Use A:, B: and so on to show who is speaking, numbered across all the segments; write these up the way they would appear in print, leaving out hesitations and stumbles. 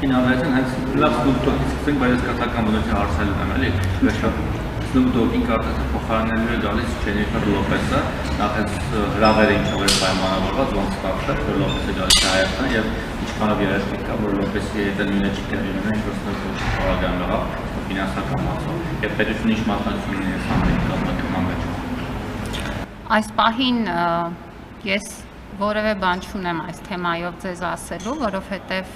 A: Կինալայցեն հենց լավ ստուդիոյից սկսենք, բայց ես կատական բնույթի հարցել եմ, էլի, Snoop Dogg-ին կարծես փոխարինելու է գալիս Ջենիֆեր Լոպեսը, նախ այս հրավերը ինչով էր պայմանավորված, ոնց ստացվել, որ Լոպեսը գալիս է Հայաստան եւ ինչքանով երաշխիք կա, որ Լոպեսի հետ նույնը չի կերինում, ինչ որ Snoop Dogg-ը խորագան եղավ, ֆինանսական մասով, եւ պետությունը ինչ մասնակցություն ունի այս ամենի կազմակերպման մեջ։
B: Այս պահին ես որևէ բան չունեմ այս թեմայով ձեզ ասելու, որովհետեւ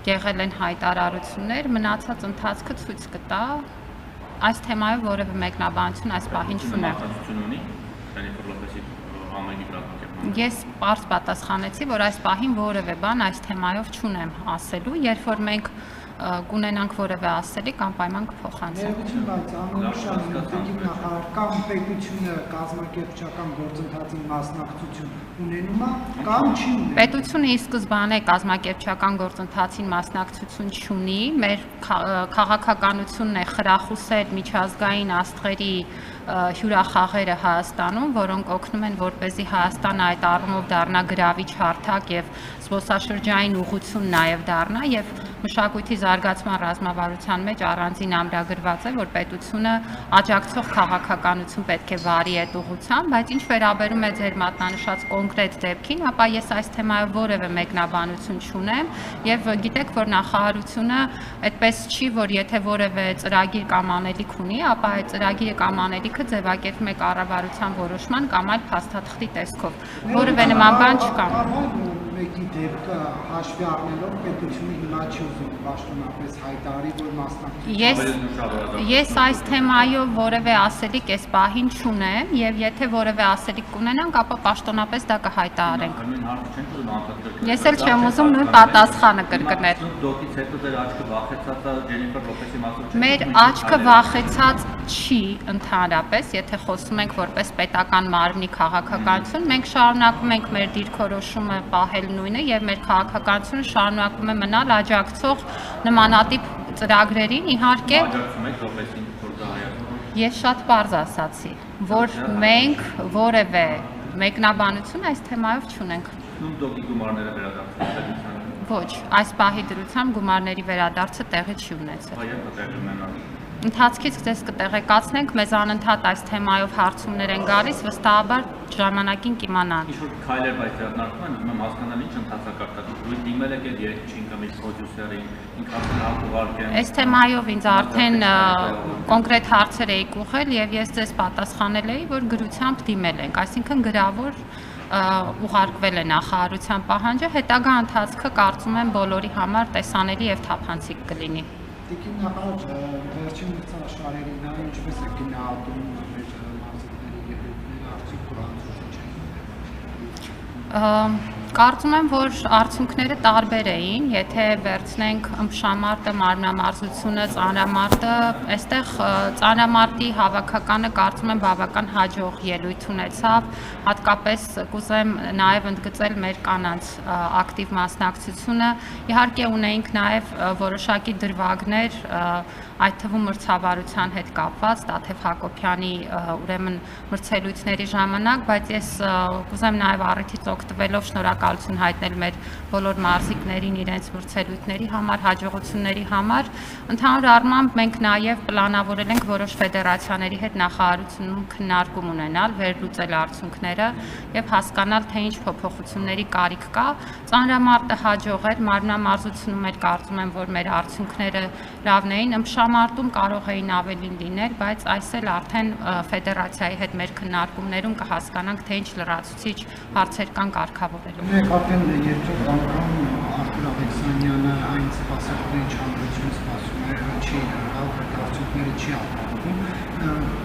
B: եղել են հայտարարություններ, մնացած ընթացքը ցույց կտա այս թեմայով որևէ մեկնաբանություն այս պահին չունեմ։ Ես պարզ պատասխանեցի, որ այս պահին որևէ բան այս թեմայով չունեմ ասելու, երբ որ մենք կունենանք որևէ ասելի կամ պայման կփոխանցենք։
C: Ներողություն, բայց անորոշան նախարար կամ պետությունը կազմակերպչական գործընթացին մասնակցություն ունենում է կամ չի ունենում։
B: Պետությունը ի սկզբանե կազմակերպչական գործընթացին մասնակցություն չունի, մեր քաղաքականությունն է խրախուսել միջազգային աստղերի հյուրախաղերը Հայաստանում, որոնք օգնում են, որպեսզի Հայաստանը այդ առումով դառնա գրավիչ հարթակ եւ զբոսաշրջային ուղղություն նաեւ դառնա եւ մշակույթի զարգացման ռազմավարության մեջ առանձին ամրագրված է, որ պետությունը աջակցող քաղաքականություն պետք է վարի այդ ուղղությամբ, բայց ինչ վերաբերում է ձեր մատնանշած կոնկրետ դեպքին, ապա ես այս թեմայով որևէ մեկնաբանություն չունեմ եւ գիտեք, որ նախարարությունը այդպես չի, որ եթե որևէ ծրագիր կամ անելիք ունի, ապա այդ ծրագիրը կամ անելիքը ձևակերպում է կառավարության որոշման կամ այլ փաստաթղթի տեսքով։ Որևէ նման բան չկա։
C: Մեկի դեպքը հաշվի առնելով պետությունը հիմա չի ուզում պաշտոնապես հայտարարի, որ մասնակցություն։
B: Ես այս թեմայով որևէ ասելիք այս պահին չունեմ եւ եթե որևէ ասելիք կունենանք, ապա պաշտոնապես դա կհայտարարենք։ Ես էլ չեմ ուզում նույն պատասխանը կրկնել։
A: Դոկից հետո դեր աչքը վախեցած է Ջենիֆեր Լոպեսի մասով։
B: Մեր աչքը վախեցած չի ընդհանրապես, եթե խոսում ենք որպես պետական մարմնի քաղաքականություն, մենք շարունակում ենք մեր դիրքորոշումը պահել նույնը եւ մեր քաղաքականությունը շարունակում է մնալ աջակցող նմանատիպ ծրագրերին, իհարկե։ Ես շատ պարզ ասացի, որ մենք որևէ մեկնաբանություն այս թեմայով չունենք։
A: Snoop Dogg-ի գումարները վերադարձել
B: Ոչ, այս պահի դրությամբ գումարների վերադարձը տեղի չի ունեցել։ Ընթացքից ձեզ կտեղեկացնենք, մեզ անընդհատ այս թեմայով հարցումներ են գալիս, վստահաբար ժամանակին կիմանանք։
A: Ինչ-որ քայլեր բայց ձեռնարկվում են, ուզում եմ հասկանալ ինչ ընթացակարգը։ Դիմել եք այդ երգչին կամ իր պրոդյուսերին, ինքնին հաղորդել։
B: Այս թեմայով ինձ արդեն կոնկրետ հարցեր էիք ուղղել եւ ես ձեզ պատասխանել էի, որ գրությամբ դիմել ենք, այսինքն գրավոր ուղարկվել է նախարարության պահանջը, հետագա ընթացքը կարծում եմ բոլորի համար տեսանելի եւ թափանցիկ կլինի։
C: Տիկին նախարար, վերջին մրցաշարերի նա ինչպես է գնահատում մեր մարզիկների ելույթները, արդյոք պլանավորություն չեն։
B: Կարծում եմ, որ արդյունքները տարբեր էին, եթե վերցնենք ըմբշամարտը, մարմնամարզությունը, ծանրամարտը, այստեղ ծանրամարտի հավաքականը կարծում եմ բավական հաջող ելույթ ունեցավ, հատկապես կուզեմ նաև ընդգծել մեր կանանց ակտիվ մասնակցությունը, իհարկե ունեինք նաև որոշակի դրվագներ, այդ թվում մրցավարության հետ կապված Տաթև Հակոբյանի ուրեմն մրցելույթների ժամանակ, բայց ես կուզեմ նաև առիթից օգտվելով շնորհակալություն հայտնել մեր բոլոր մարզիկներին իրենց մրցելույթների համար, հաջողությունների համար։ Ընդհանուր առմամբ մենք նաև պլանավորել ենք որոշ ֆեդերացիաների հետ նախարարությունում քննարկում ունենալ, վերլուծել արդյունքները եւ հասկանալ, թե ինչ փոփոխությունների կարիք կա։ Ծանրամարտը հաջող էր, մարմնամարզությունում էլ կարծում եմ, որ մեր արդյունքները լավն էին, ըմբշամարտում կարող էին ավելին լինել, բայց այս էլ արդեն ֆեդերացիայի հետ մեր քննարկումներում կհասկանանք, թե ինչ լրացուցիչ հարցեր կան կարգավորելու։
C: Մենք արդեն երկրորդ անգամ Արտուր Ալեքսանյանը այն սպասարկների չհանդրություն սպասում է, չի եղավ, արդյունքները չի ապահովում։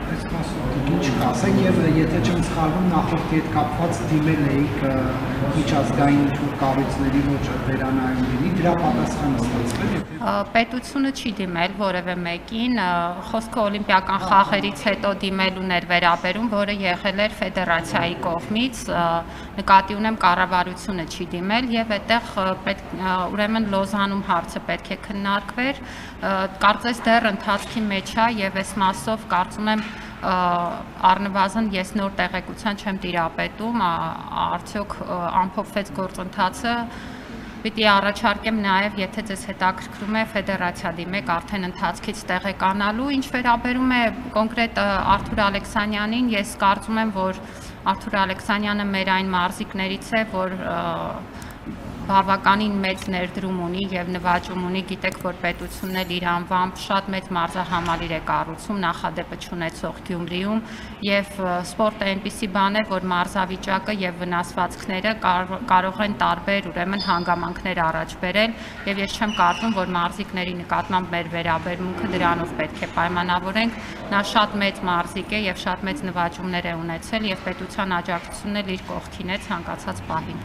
C: Այս մասով ինչ կասեք եւ եթե չեմ սխալվում նախորդ հետ կապված դիմել էիք միջազգային կառույցների ոչ վերանայում լինի, դրա պատասխանը ստացվել։
B: Պետությունը չի դիմել որևէ մեկին, խոսքը օլիմպիական խաղերից հետո դիմելուն էր վերաբերում, որը եղել էր ֆեդերացիայի կողմից, նկատի ունեմ կառավարությունը չի դիմել եւ այդտեղ ուրեմն Լոզանում հարցը պետք է քննարկվեր, կարծես դեռ ընթացքի մեջ է եւ այս մասով կարծում եմ առնվազն ես նոր տեղեկության չեմ տիրապետում, արդյոք ամփոփվեց գործընթացը Պիտի առաջարկեմ նաև, եթե ձեզ հետաքրքրում է ֆեդերացիա դիմեք արդեն ընթացքից տեղեկանալու, ինչ վերաբերում է կոնկրետ Արթուր Ալեքսանյանին, ես կարծում եմ, որ Արթուր Ալեքսանյանը մեր այն մարզիկներից է, որ բավականին մեծ ներդրում ունի եւ նվաճում ունի, գիտեք, որ պետությունն էլ իր անվամբ շատ մեծ մարզահամալիր է կառուցում նախադեպը չունեցող Գյումրիում եւ սպորտը այնպիսի բան է, որ մարզավիճակը եւ վնասվածքները կարող են տարբեր ուրեմն հանգամանքներ առաջ բերել եւ ես չեմ կարծում, որ մարզիկների նկատմամբ մեր վերաբերմունքը դրանով պետք է պայմանավորենք, նա շատ մեծ մարզիկ է եւ շատ մեծ նվաճումներ է ունեցել եւ պետության աջակցությունն էլ իր կողքին է ցանկացած պահին։